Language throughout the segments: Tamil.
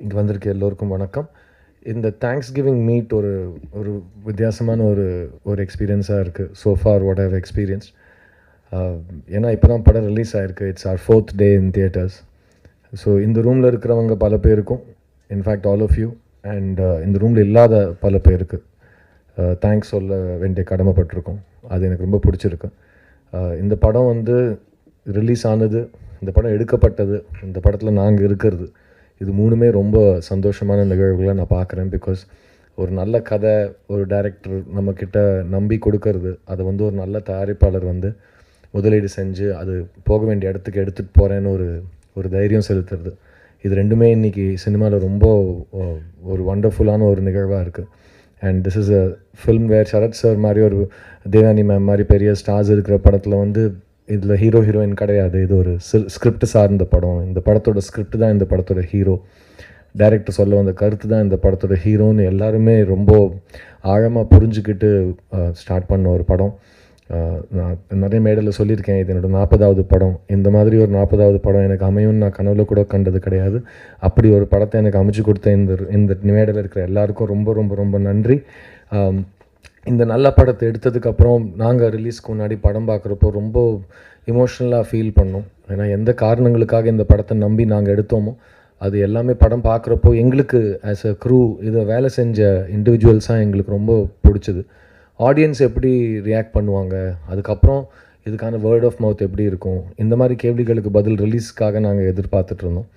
இங்கே வந்திருக்க எல்லோருக்கும் வணக்கம். இந்த தேங்க்ஸ் கிவிங் மீட் ஒரு ஒரு வித்தியாசமான ஒரு எக்ஸ்பீரியன்ஸாக இருக்குது. So for what I have experience. ஏன்னா இப்போ தான் படம் ரிலீஸ் ஆகிருக்கு. It's our 4th day in theatres. So இந்த ரூமில் இருக்கிறவங்க பல பேருக்கும், in fact all of you, and இந்த ரூமில் இல்லாத பல பேருக்கு தேங்க்ஸ் சொல்ல வேண்டிய கடமைப்பட்டிருக்கோம். அது எனக்கு ரொம்ப பிடிச்சிருக்கு. இந்த படம் வந்து ரிலீஸ் ஆனது, இந்த படம் எடுக்கப்பட்டது, இந்த படத்தில் நாங்கள் இருக்கிறது, இது மூணுமே ரொம்ப சந்தோஷமான நிகழ்வுகளை நான் பார்க்குறேன். பிகாஸ் ஒரு நல்ல கதை ஒரு டைரக்டர் நம்மக்கிட்ட நம்பி கொடுக்கறது, அதை வந்து ஒரு நல்ல தயாரிப்பாளர் வந்து முதலீடு செஞ்சு அது போக வேண்டிய இடத்துக்கு எடுத்துகிட்டு போகிறேன்னு ஒரு தைரியம் செலுத்துறது, இது ரெண்டுமே இன்றைக்கி சினிமாவில் ரொம்ப ஒரு வண்டர்ஃபுல்லான ஒரு நிகழ்வாக இருக்குது. And this is a film where Sarath sir மாதிரி ஒரு தேவானி மேம் மாதிரி பெரிய ஸ்டார்ஸ் இருக்கிற படத்தில் வந்து இதில் ஹீரோ ஹீரோயின் கிடையாது. இது ஒரு ஸ்கிரிப்ட் சார்ந்த படம். இந்த படத்தோட ஸ்கிரிப்ட் தான் இந்த படத்தோட ஹீரோ. டைரக்டர் சொல்ல வந்த கருத்து தான் இந்த படத்தோட ஹீரோன்னு எல்லாருமே ரொம்ப ஆழமாக புரிஞ்சுக்கிட்டு ஸ்டார்ட் பண்ண ஒரு படம். நான் நிறைய மேடையில் சொல்லியிருக்கேன், இது என்னோடய 40வது படம். இந்த மாதிரி ஒரு 40வது படம் எனக்கு அமையும்னு நான் கனவுல கூட கண்டது கிடையாது. அப்படி ஒரு படத்தை எனக்கு அமைச்சு கொடுத்த இந்த மேடையில் இருக்கிற எல்லாருக்கும் ரொம்ப ரொம்ப ரொம்ப நன்றி. இந்த நல்ல படத்தை எடுத்ததுக்கப்புறம் நாங்கள் ரிலீஸ்க்கு முன்னாடி படம் பார்க்குறப்போ ரொம்ப இமோஷ்னலாக ஃபீல் பண்ணோம். ஏன்னா எந்த காரணங்களுக்காக இந்த படத்தை நம்பி நாங்கள் எடுத்தோமோ அது எல்லாமே படம் பார்க்குறப்போ எங்களுக்கு ஆஸ் அ க்ரூ இதை வேலை செஞ்ச இண்டிவிஜுவல்ஸாக எங்களுக்கு ரொம்ப பிடிச்சது. ஆடியன்ஸ் எப்படி ரியாக்ட் பண்ணுவாங்க, அதுக்கப்புறம் இதுக்கான வேர்ட் ஆஃப் மவுத் எப்படி இருக்கும், இந்த மாதிரி கேள்விகளுக்கு பதில் ரிலீஸ்க்காக நாங்கள் எதிர்பார்த்துட்ருந்தோம்.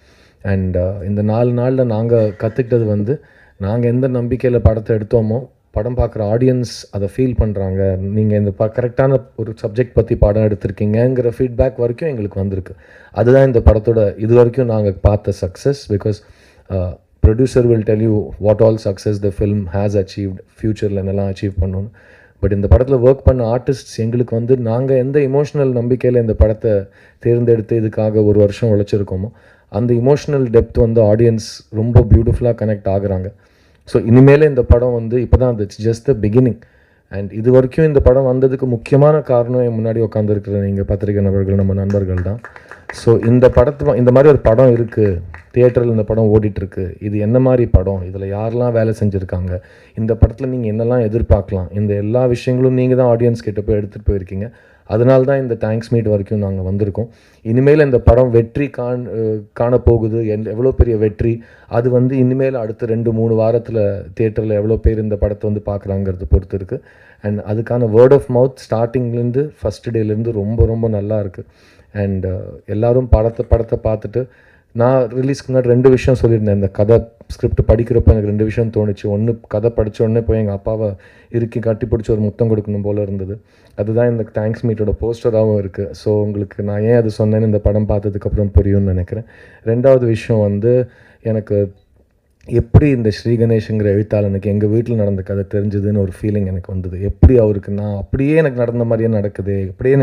அண்ட் இந்த 4 நாளில் நாங்கள் கற்றுக்கிட்டது வந்து, நாங்கள் எந்த நம்பிக்கையில் படத்தை எடுத்தோமோ படம் பார்க்குற ஆடியன்ஸ் அதை ஃபீல் பண்ணுறாங்க. நீங்கள் இந்த கரெக்டான ஒரு சப்ஜெக்ட் பற்றி படம் எடுத்திருக்கீங்கிற ஃபீட்பேக் வரைக்கும் எங்களுக்கு வந்திருக்கு. அதுதான் இந்த படத்தோட இது வரைக்கும் நாங்கள் பார்த்த success. Because producer will tell you what all success the film has achieved, ஃப்யூச்சரில் என்னெல்லாம் அச்சீவ் பண்ணணும். பட் இந்த படத்தில் ஒர்க் பண்ண ஆர்டிஸ்ட்ஸ் எங்களுக்கு வந்து நாங்கள் எந்த இமோஷ்னல் நம்பிக்கையில் இந்த படத்தை தேர்ந்தெடுத்து இதுக்காக ஒரு வருஷம் உழைச்சிருக்கோமோ அந்த இமோஷ்னல் டெப்த் வந்து ஆடியன்ஸ் ரொம்ப பியூட்டிஃபுல்லாக கனெக்ட் ஆகுறாங்க. ஸோ இனிமேல் இந்த படம் வந்து இப்போ தான் it's just the beginning. And இது வரைக்கும் இந்த படம் வந்ததுக்கு முக்கியமான காரணம் என் முன்னாடி உட்காந்துருக்கிற நீங்கள் பத்திரிகை நபர்கள், நம்ம நண்பர்கள் தான். ஸோ இந்த மாதிரி ஒரு படம் இருக்குது, தியேட்டரில் இந்த படம் ஓடிட்டுருக்கு, இது என்ன மாதிரி படம், இதில் யாரெல்லாம் வேலை செஞ்சுருக்காங்க, இந்த படத்தில் நீங்கள் என்னெல்லாம் எதிர்பார்க்கலாம், இந்த எல்லா விஷயங்களும் நீங்கள் தான் ஆடியன்ஸ் கிட்ட போய் எடுத்துகிட்டு போயிருக்கீங்க. அதனால தான் இந்த தேங்க்ஸ் மீட் வரைக்கும் நாங்கள் வந்திருக்கோம். இனிமேல் இந்த படம் வெற்றி காணப்போகுது, எவ்வளோ பெரிய வெற்றி, அது வந்து இனிமேல் அடுத்த 2-3 வாரத்தில் தியேட்டரில் எவ்வளோ பேர் இந்த படத்தை வந்து பார்க்குறாங்கிறத பொறுத்து இருக்குது. அண்ட் அதுக்கான வேர்ட் ஆஃப் மவுத் ஸ்டார்டிங்லேருந்து ஃபஸ்ட் டேலேருந்து ரொம்ப ரொம்ப நல்லா இருக்குது. அண்ட் எல்லோரும் படத்தை பார்த்துட்டு, நான் ரிலீஸ்க்கு முன்னாடி 2 விஷயம் சொல்லியிருந்தேன். இந்த கதை ஸ்கிரிப்ட் படிக்கிறப்போ எனக்கு 2 விஷயம் தோணுச்சு. ஒன்று, கதை படித்த உடனே போய் எங்கள் அப்பாவை இறுக்கி கட்டி பிடிச்சி ஒரு முத்தம் கொடுக்கணும் போல் இருந்தது. அதுதான் இந்த தேங்க்ஸ் மீட்டோட போஸ்டராகவும் இருக்குது. ஸோ உங்களுக்கு நான் ஏன் அது சொன்னேன்னு இந்த படம் பார்த்ததுக்கப்புறம் புரியும்னு நினைக்கிறேன். 2வது விஷயம் வந்து, எனக்கு எப்படி இந்த ஸ்ரீ கணேஷுங்கிற எழுத்தாளனுக்கு எங்கள் வீட்டில் நடந்த கதை தெரிஞ்சதுன்னு ஒரு ஃபீலிங் எனக்கு வந்தது. எப்படி அவருக்கு நான் அப்படியே எனக்கு நடந்த மாதிரியே நடக்குது, எப்படியே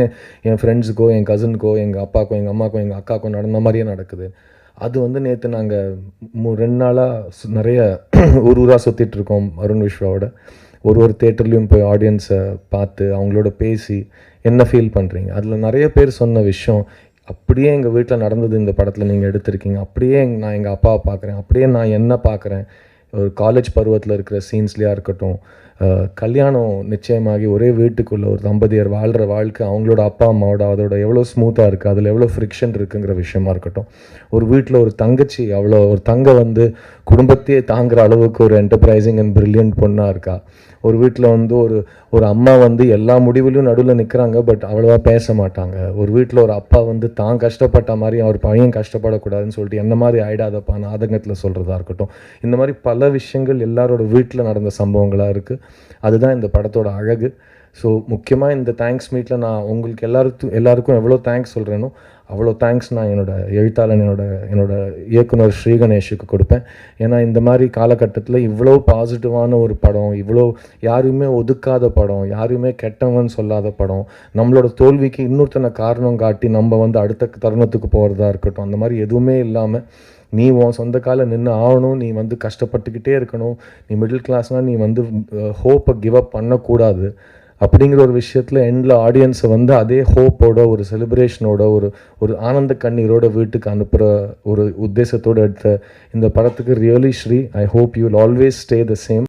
என் ஃப்ரெண்ட்ஸுக்கோ, என் கசினுக்கோ, எங்கள் அப்பாக்கோ, எங்கள் அம்மாக்கோ, எங்கள் அக்காக்கோ நடந்த மாதிரியே நடக்குது. அது வந்து நேற்று நாங்கள் 2 நாளாக நிறைய ஊராக சுற்றிட்டுருக்கோம் அருண் விஸ்வாவோட. ஒரு தேட்டர்லேயும் போய் ஆடியன்ஸை பார்த்து அவங்களோட பேசி என்ன ஃபீல் பண்ணுறீங்க, அதில் நிறைய பேர் சொன்ன விஷயம், அப்படியே எங்கள் வீட்டில் நடந்தது இந்த படத்தில் நீங்கள் எடுத்திருக்கீங்க, அப்படியே நான் எங்கள் அப்பாவை பார்க்குறேன், அப்படியே நான் என்ன பார்க்குறேன், ஒரு காலேஜ் பருவத்தில் இருக்கிற சீன்ஸ்லையாக இருக்கட்டும், கல்யாணம் நிச்சயமாகி ஒரே வீட்டுக்குள்ளே ஒரு தம்பதியர் வாழ்கிற வாழ்க்கை, அவங்களோட அப்பா அம்மாவோட அதோட எவ்வளோ ஸ்மூத்தாக இருக்குது, அதில் எவ்வளோ ஃப்ரிக்ஷன் இருக்குங்கிற விஷயமா இருக்கட்டும், ஒரு வீட்டில் ஒரு தங்கச்சி ஒரு தங்க வந்து குடும்பத்தையே தாங்குகிற அளவுக்கு ஒரு என்டர்பிரைசிங் அண்ட் பிரில்லியன்ட் பொண்ணாக இருக்கா, ஒரு வீட்டில் வந்து ஒரு அம்மா வந்து எல்லா முடிவுலையும் நடுவில் நிற்கிறாங்க, பட் அவ்வளோவா பேச மாட்டாங்க, ஒரு வீட்டில் ஒரு அப்பா வந்து தான் கஷ்டப்பட்ட மாதிரி அவர் பையன் கஷ்டப்படக்கூடாதுன்னு சொல்லிட்டு என்ன மாதிரி ஆகிடாதப்பான்னு ஆதங்கத்தில் சொல்கிறதா இருக்கட்டும், இந்த மாதிரி பல விஷயங்கள் எல்லாரோட வீட்டில் நடந்த சம்பவங்களாக இருக்குது. அதுதான் இந்த படத்தோட அழகு. ஸோ முக்கியமாக இந்த தேங்க்ஸ் மீட்டில் நான் உங்களுக்கு எல்லாருக்கும் எவ்வளோ தேங்க்ஸ் சொல்கிறேனோ அவ்வளோ தேங்க்ஸ் நான் எழுத்தாளன் என்னோட இயக்குனர் ஸ்ரீ கணேஷுக்கு கொடுப்பேன். ஏன்னா இந்த மாதிரி காலகட்டத்தில் இவ்வளோ பாசிட்டிவான ஒரு படம், இவ்வளோ யாரையுமே ஒதுக்காத படம், யாரையுமே கெட்டவன்னு சொல்லாத படம், நம்மளோட தோல்விக்கு இன்னொருத்தனை காரணம் காட்டி நம்ம வந்து அடுத்த தருணத்துக்கு போகிறதா இருக்கட்டும், அந்த மாதிரி எதுவுமே இல்லாமல் நீ உன் சொந்த காலில் நின்று ஆகணும், நீ வந்து கஷ்டப்பட்டுக்கிட்டே இருக்கணும், நீ மிடில் கிளாஸ்னால் நீ வந்து ஹோப்பை கிவ் அப் பண்ணக்கூடாது, அப்படிங்கிற ஒரு விஷயத்தில் எண்டில் ஆடியன்ஸை வந்து அதே ஹோப்போட ஒரு செலிப்ரேஷனோட ஒரு ஆனந்த கண்ணீரோட வீட்டுக்கு அனுப்புகிற ஒரு உத்தேசத்தோடு எடுத்த இந்த படத்துக்கு really Sri, I hope you will always stay the same.